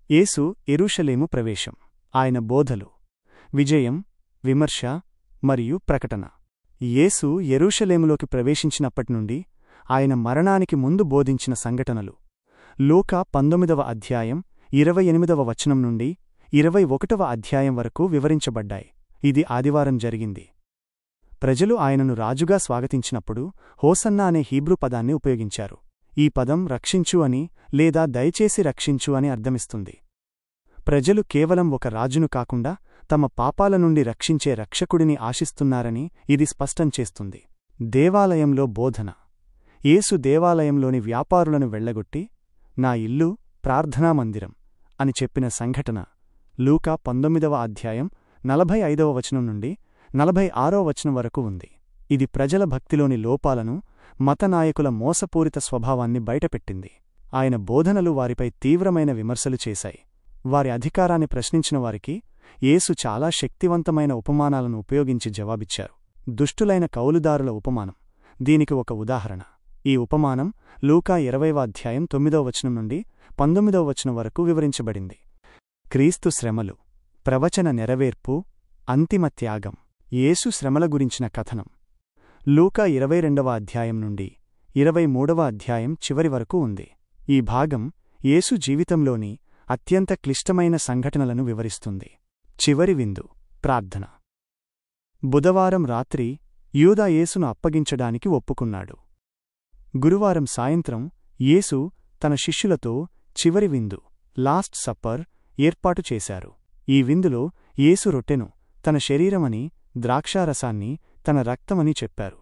యేసు యెరూషలేము ప్రవేశం, ఆయన బోధలు, విజయం, విమర్శ మరియు ప్రకటన. యేసు యెరూషలేములోకి ప్రవేశించినప్పటినుండి ఆయన మరణానికి ముందు బోధించిన సంఘటనలు లూకా 19వ అధ్యాయం 28వ వచనం నుండి 21వ అధ్యాయం వరకు వివరించబడ్డాయి. ఇది ఆదివారం జరిగింది. ప్రజలు ఆయనను రాజుగా స్వాగతించినప్పుడు హోసన్నా అనే హీబ్రూ పదాన్ని ఉపయోగించారు. ఈ పదం రక్షించు అని లేదా దయచేసి రక్షించు అని అర్థమిస్తుంది. ప్రజలు కేవలం ఒక రాజును కాకుండా తమ పాపాల నుండి రక్షించే రక్షకుడిని ఆశిస్తున్నారని ఇది స్పష్టం చేస్తుంది. దేవాలయంలో బోధన. యేసు దేవాలయంలోని వ్యాపారులను వెళ్లగొట్టి, నా ఇల్లు ప్రార్థనా మందిరం అని చెప్పిన సంఘటన లూకా 19వ అధ్యాయం 45వ వచనం నుండి 46వ వచనం వరకు ఉంది. ఇది ప్రజల భక్తిలోని లోపాలను, మతనాయకుల మోసపూరిత స్వభావాన్ని బయటపెట్టింది. ఆయన బోధనలు వారిపై తీవ్రమైన విమర్శలు చేశాయి. వారి అధికారాన్ని ప్రశ్నించిన వారికి యేసు చాలా శక్తివంతమైన ఉపమానాలను ఉపయోగించి జవాబిచ్చారు. దుష్టులైన కౌలుదారుల ఉపమానం దీనికి ఒక ఉదాహరణ. ఈ ఉపమానం లూకా 20వ అధ్యాయం 9వ వచనం నుండి 19వ వచనం వరకు వివరించబడింది. క్రీస్తు శ్రమలు, ప్రవచన నెరవేర్పు, అంతిమ త్యాగం. యేసు శ్రమల గురించిన కథనం లూకా 22వ అధ్యాయం నుండి 23వ అధ్యాయం చివరి వరకు ఉంది. ఈ భాగం యేసు జీవితంలోని అత్యంత క్లిష్టమైన సంఘటనలను వివరిస్తుంది. చివరి విందు, ప్రార్థన. బుధవారం రాత్రి యూదా యేసును అప్పగించడానికి ఒప్పుకున్నాడు. గురువారం సాయంత్రం యేసు తన శిష్యులతో చివరి విందు, లాస్ట్ సప్పర్ ఏర్పాటు చేశారు. ఈ విందులో యేసు రొట్టెను తన శరీరమని, ద్రాక్షారసాన్ని తన రక్తమని చెప్పారు.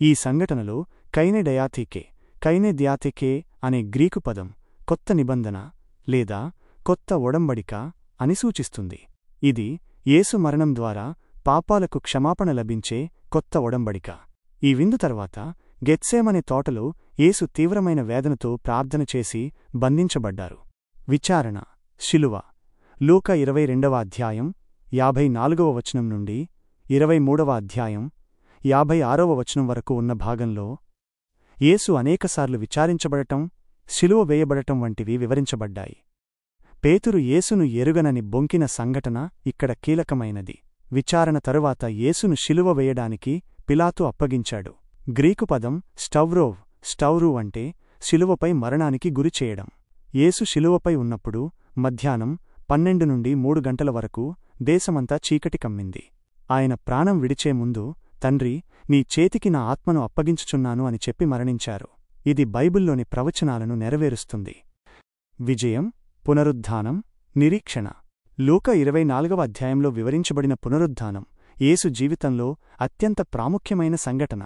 ఈ సంఘటనలో కైనె ద్యాథెకే అనే గ్రీకు పదం కొత్త నిబంధన లేదా కొత్త ఒడంబడిక అని సూచిస్తుంది. ఇది యేసు మరణం ద్వారా పాపాలకు క్షమాపణ లభించే కొత్త ఒడంబడిక. ఈ విందు తర్వాత గెత్సేమనే తోటలో యేసు తీవ్రమైన వేదనతో ప్రార్థన చేసి బంధించబడ్డారు. విచారణ, శిలువ. లూకా 22వ అధ్యాయం 54వ వచనం నుండి 23వ అధ్యాయం 56వ వచనం వరకు ఉన్న భాగంలో యేసు అనేకసార్లు విచారించబడటం, శిలువ వేయబడటం వంటివి వివరించబడ్డాయి. పేతురు యేసును ఎరుగనని బొంకిన సంఘటన ఇక్కడ కీలకమైనది. విచారణ తరువాత యేసును శిలువ వేయడానికి పిలాతు అప్పగించాడు. గ్రీకు పదం స్టౌరూ అంటే శిలువపై మరణానికి గురిచేయడం. యేసు శిలువపై ఉన్నప్పుడు మధ్యాహ్నం 12 నుండి 3 గంటల వరకు దేశమంతా చీకటి కమ్మింది. ఆయన ప్రాణం విడిచే ముందు, తండ్రి, నీ చేతికి నా ఆత్మను అప్పగించుచున్నాను అని చెప్పి మరణించారు. ఇది బైబిల్లోని ప్రవచనాలను నెరవేరుస్తుంది. విజయం, పునరుద్ధానం, నిరీక్షణ. లూకా 24వ అధ్యాయంలో వివరించబడిన పునరుద్ధానం యేసు జీవితంలో అత్యంత ప్రాముఖ్యమైన సంఘటన.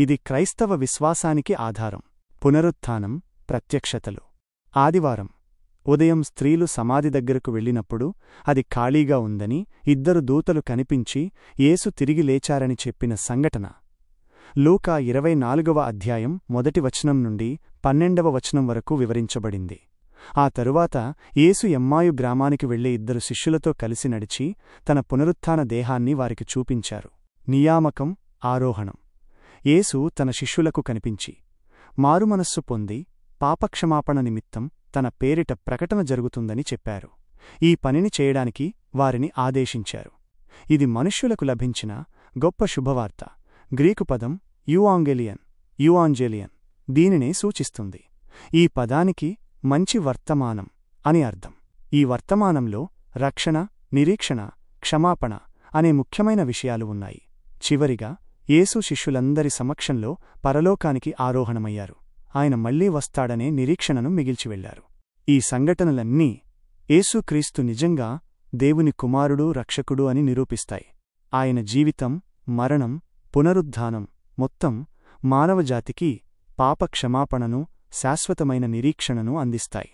ఇది క్రైస్తవ విశ్వాసానికి ఆధారం. పునరుత్థానం, ప్రత్యక్షతలు. ఆదివారం ఉదయం స్త్రీలు సమాధి దగ్గరకు వెళ్ళినప్పుడు అది ఖాళీగా ఉందని 2 దూతలు కనిపించి యేసు తిరిగి లేచారని చెప్పిన సంఘటన లూకా 24వ అధ్యాయం 1వ వచనం నుండి 12వ వచనం వరకు వివరించబడింది. ఆ తరువాత యేసు ఎమ్మాయు గ్రామానికి వెళ్లే 2 శిష్యులతో కలిసి నడిచి తన పునరుత్థాన దేహాన్ని వారికి చూపించారు. నియామకం, ఆరోహణం. యేసు తన శిష్యులకు కనిపించి, మారుమనస్సు పొంది పాపక్షమాపణ నిమిత్తం తన పేరిట ప్రకటన జరుగుతుందని చెప్పారు. ఈ పనిని చేయడానికి వారిని ఆదేశించారు. ఇది మనుష్యులకు లభించిన గొప్ప శుభవార్త. గ్రీకు పదం యువాంజేలియన్ దీనినే సూచిస్తుంది. ఈ పదానికి మంచి వర్తమానం అని అర్థం. ఈ వర్తమానంలో రక్షణ, నిరీక్షణ, క్షమాపణ అనే ముఖ్యమైన విషయాలు ఉన్నాయి. చివరిగా యేసు శిష్యులందరి సమక్షంలో పరలోకానికి ఆరోహణమయ్యారు. ఆయన మళ్లీ వస్తాడనే నిరీక్షణను మిగిల్చివెళ్లారు. ఈ సంఘటనలన్నీ యేసుక్రీస్తు నిజంగా దేవుని కుమారుడు, రక్షకుడు అని నిరూపిస్తాయి. ఆయన జీవితం, మరణం, పునరుద్ధానం మొత్తం మానవజాతికి పాపక్షమాపణను, శాశ్వతమైన నిరీక్షణను అందిస్తాయి.